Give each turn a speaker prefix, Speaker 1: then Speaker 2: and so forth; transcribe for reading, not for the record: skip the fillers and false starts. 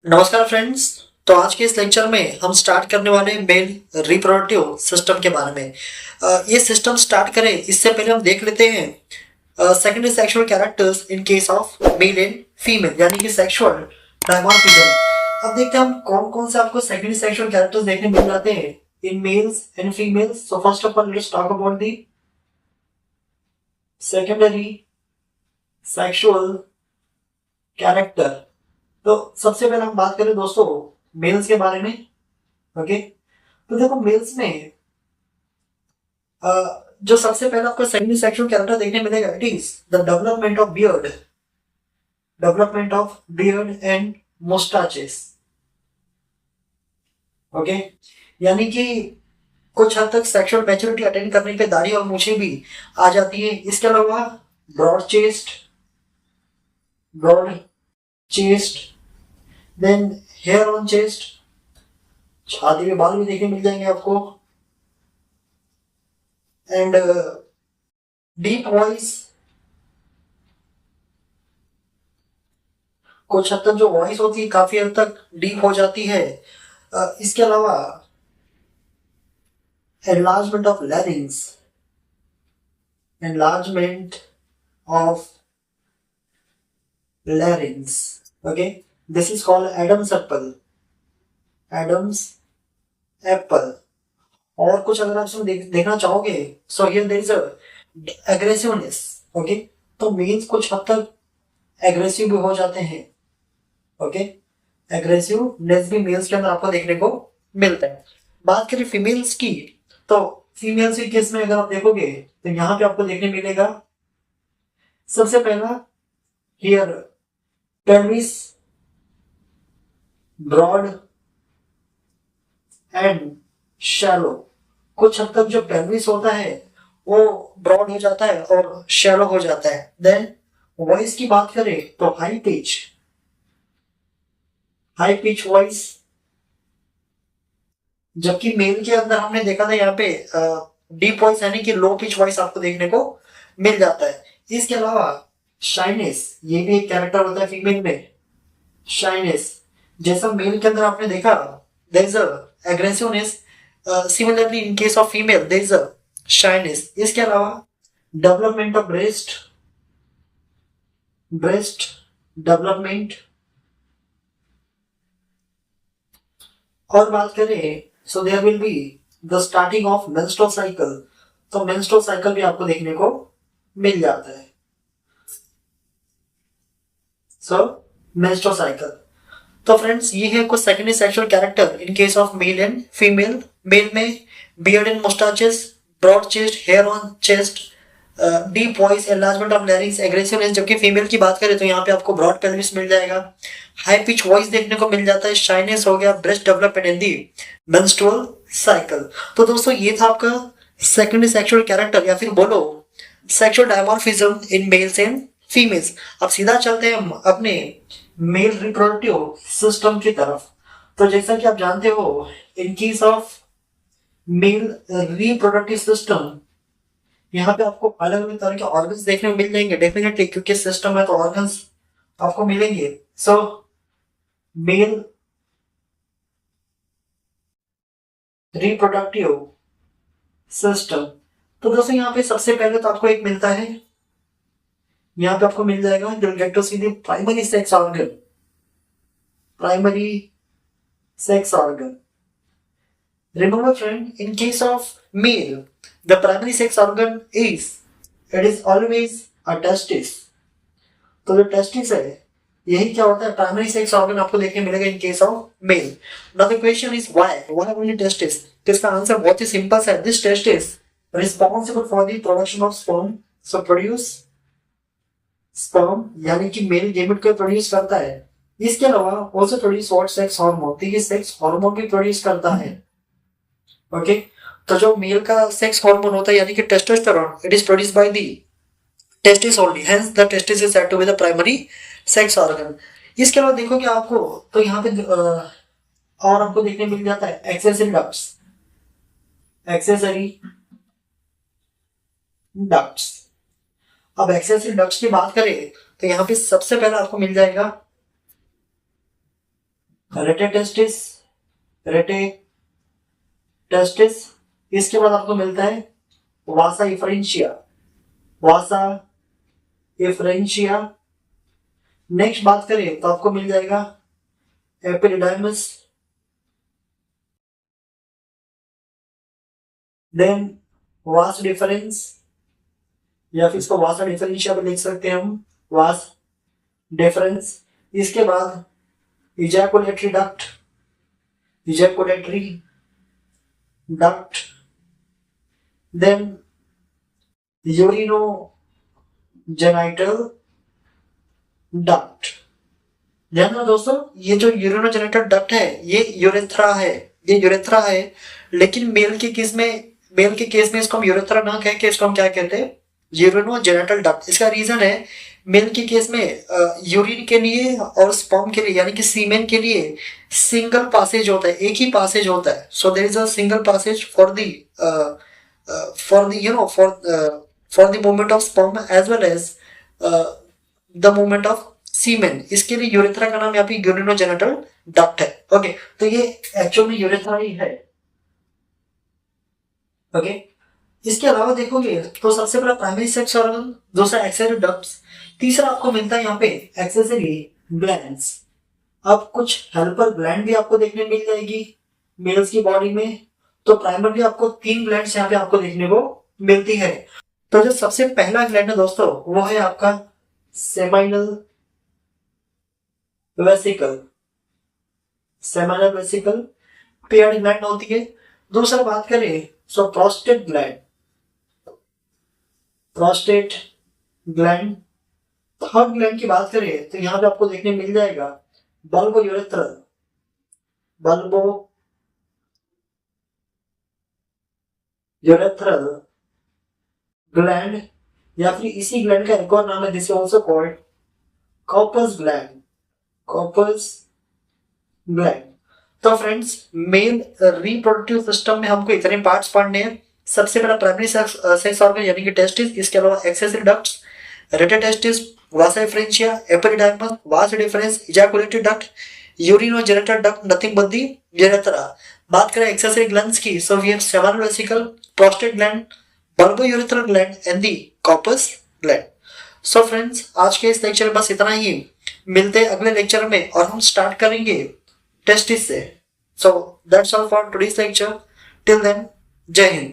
Speaker 1: नमस्कार फ्रेंड्स। तो आज के इस लेक्चर में हम स्टार्ट करने वाले हैं मेल रिप्रोडक्टिव सिस्टम के बारे में। ये सिस्टम स्टार्ट करें इससे पहले हम देख लेते हैं secondary sexual characters in case of male and female, यानी कि सेक्सुअल डायमॉर्फिज्म। अब देखते हैं हम कौन कौन से आपको सेकेंडरी सेक्सुअल कैरेक्टर्स देखने मिल जाते हैं in males and females. So first of all let's talk about the secondary sexual character. तो सबसे पहले हम बात करें दोस्तों मेल्स के बारे में। ओके, तो देखो मेल्स में जो सबसे पहले आपको सेकेंडरी सेक्सुअल कैरेक्टर देखने मिलेगा, it is the development of beard and moustaches. Okay, यानी कि कुछ हद तक सेक्सुअल मैच्योरिटी अटेंड करने पे दाढ़ी और मूछें भी आ जाती है। इसके अलावा broad chest broad chest then hair on chest, छाती में बाल भी देखने मिल जाएंगे आपको, एंड डीप वॉइस। कुछ हद तक जो वॉइस होती है काफी हद तक डीप हो जाती है। इसके अलावा enlargement of larynx, enlargement of larynx. Okay, this is called Adam's apple, Adam's apple. और कुछ अगर आप इसमें देखना चाहोगे, so here there is a aggressiveness. Okay, तो मेल्स कुछ हद तक एग्रेसिव भी हो जाते हैं। ओके, एग्रेसिवनेस भी मेल्स के अंदर आपको देखने को मिलता है। बात करें फीमेल्स की, तो फीमेल्स के केस में अगर आप देखोगे तो यहाँ पे आपको देखने मिलेगा सबसे पहला here pelvis broad and shallow. कुछ हद तक जो पेल्विस होता है वो ब्रॉड हो जाता है और शैलो हो जाता है। देन वॉइस की बात करें तो हाई पिच वॉइस, जबकि मेल के अंदर हमने देखा था यहाँ पे डीप वॉइस यानी कि लो पिच वॉइस आपको देखने को मिल जाता है। इसके अलावा शाइनेस, ये भी एक कैरेक्टर होता है फीमेल में, शाइनेस। जैसा मेल के अंदर आपने देखा there is a aggressiveness, similarly in case of female there is a shyness. इसके अलावा डेवलपमेंट ऑफ ब्रेस्ट डेवलपमेंट। और बात करें so there will be the starting of menstrual cycle. तो मेंस्ट्रुअल साइकिल भी आपको देखने को मिल जाता है। So menstrual cycle. तो फ्रेंड्स ये है कुछ secondary sexual character in case of male and female. Male में beard and moustaches, broad chest, hair on chest, deep voice, enlargement of लैरिंग्स, aggressiveness. जबकि फीमेल की बात करें तो यहाँ पे आपको ब्रॉड पेल्विस मिल जाएगा, हाई पिच वॉइस देखने को मिल जाता है, शाइनेस हो गया, breast development in the menstrual cycle. तो दोस्तों ये था आपका सेकेंडरी सेक्सुअल कैरेक्टर या फिर बोलो sexual dimorphism in males and females. अब सीधा चलते हैं हम अपने मेल रिप्रोडक्टिव सिस्टम की तरफ। तो जैसा कि आप जानते हो इन case of male reproductive system, यहाँ पे आपको अलग अलग तरह के ऑर्गन्स देखने को मिल जाएंगे डेफिनेटली, क्योंकि सिस्टम है तो ऑर्गन्स आपको मिलेंगे। सो मेल रिप्रोडक्टिव सिस्टम। तो दोस्तों यहाँ पे सबसे पहले तो आपको एक मिलता है, यहाँ पे आपको मिल जाएगा जो get to see the primary sex organ, primary sex organ. Remember friend, in case of male, the primary sex organ it is always a testis। तो जो टेस्टिस है यही क्या होता है, प्राइमरी सेक्स ऑर्गन आपको देखने मिलेगा इन case of mail. Now the question is why only testis. तो इसका आंसर बहुत ही सिंपल है, this testis responsible for the production of sperm. So produce sperm यानी कि मेल गेमेट को प्रोड्यूस करता है। इसके अलावा also produce what sex hormone, तो ये सेक्स हार्मोन भी प्रोड्यूस करता है। ओके, तो जो मेल का सेक्स हार्मोन होता है यानी कि testosterone, it is produced by the testis only, hence the testis is said to be the primary sex organ. इसके अलावा देखोगे आपको तो यहाँ पे और आपको देखने मिल जाता है एक्सेसरी डक्ट्स, एक्सेसरी डक्ट्स। अब एक्सेसरी डक्ट्स की बात करें तो यहाँ पे सबसे पहले आपको मिल जाएगा रेटे टेस्टिस, रेटे टेस्टिस। इसके बाद आपको मिलता है वासा इफरेंशिया, वासा इफरेंशिया। नेक्स्ट बात करें तो आपको मिल जाएगा एपिडिडाइमस, देन वास डिफरेंस, या फिर इसको वासा डिफरेंशिया भी लिख सकते हैं हम, वास डिफरेंस। इसके बाद ejaculatory duct, ejaculatory duct, then urinogenital duct. ध्यान रखना दोस्तों, ये जो यूरिनोजेनिटल डक्ट है ये यूरेथ्रा है, ये यूरेथ्रा है। लेकिन मेल के केस में इसको हम यूरेथ्रा ना कह के इसको हम क्या कहते हैं, यूरिनोजेनिटल डक्ट। इसका रीजन है मेल के केस में यूरिन के लिए और स्पर्म के लिए यानी कि सीमेन के लिए सिंगल पासेज होता है, एक ही पासेज होता है। So there is a single passage for the movement of sperm as well as the movement of semen. इसके लिए यूरेथ्रा का नाम यहाँ पे यूरिनोजेनिटल डक्ट है। ओके, तो ये एक्चुअल में यूरेथ्रा ही है। ओके, इसके अलावा देखोगे तो सबसे पहला प्राइमरी सेक्स ऑर्गन, दूसरा एक्सेसरी डक्ट्स, तीसरा आपको मिलता है यहाँ पे एक्सेसरी ग्लैंड्स। अब कुछ हेल्पर ग्लैंड भी आपको देखने मिल जाएगी मेल्स की बॉडी में। तो प्राइमरली आपको 3 ग्लैंड्स यहाँ पे आपको देखने को मिलती है। तो जो सबसे पहला ग्लैंड है दोस्तों वो है आपका seminal vesicle, seminal vesicle paired gland होती है। दूसरा बात करें so prostate gland, prostate gland. Third gland की बात करें तो यहां पे आपको देखने मिल जाएगा bulbo urethral, bulbo urethral gland, या फिर इसी ग्लैंड का एक और नाम है this is also called corpus gland, corpus gland. तो फ्रेंड्स मेल रिप्रोडक्टिव सिस्टम में हमको इतने पार्ट्स पढ़ने हैं। सबसे पहला प्राइमरी सेक्स ऑर्गन यानी कि टेस्टिस, इसके अलावा accessory ducts, rete testis, vasa differentia, epididymis, vas deferens, ejaculatory duct, urinogenital duct, nothing but the urethra. बात करें एक्सेसरी ग्लैंड्स की, so we have seminal vesicle, prostate gland, bulbourethral gland and the corpus gland. So friends आज के इस lecture में बस इतना ही। मिलते हैं अगले लेक्चर में और हम स्टार्ट करेंगे टेस्टिस से। So that's all for today's lecture. Till then, Jai Hind.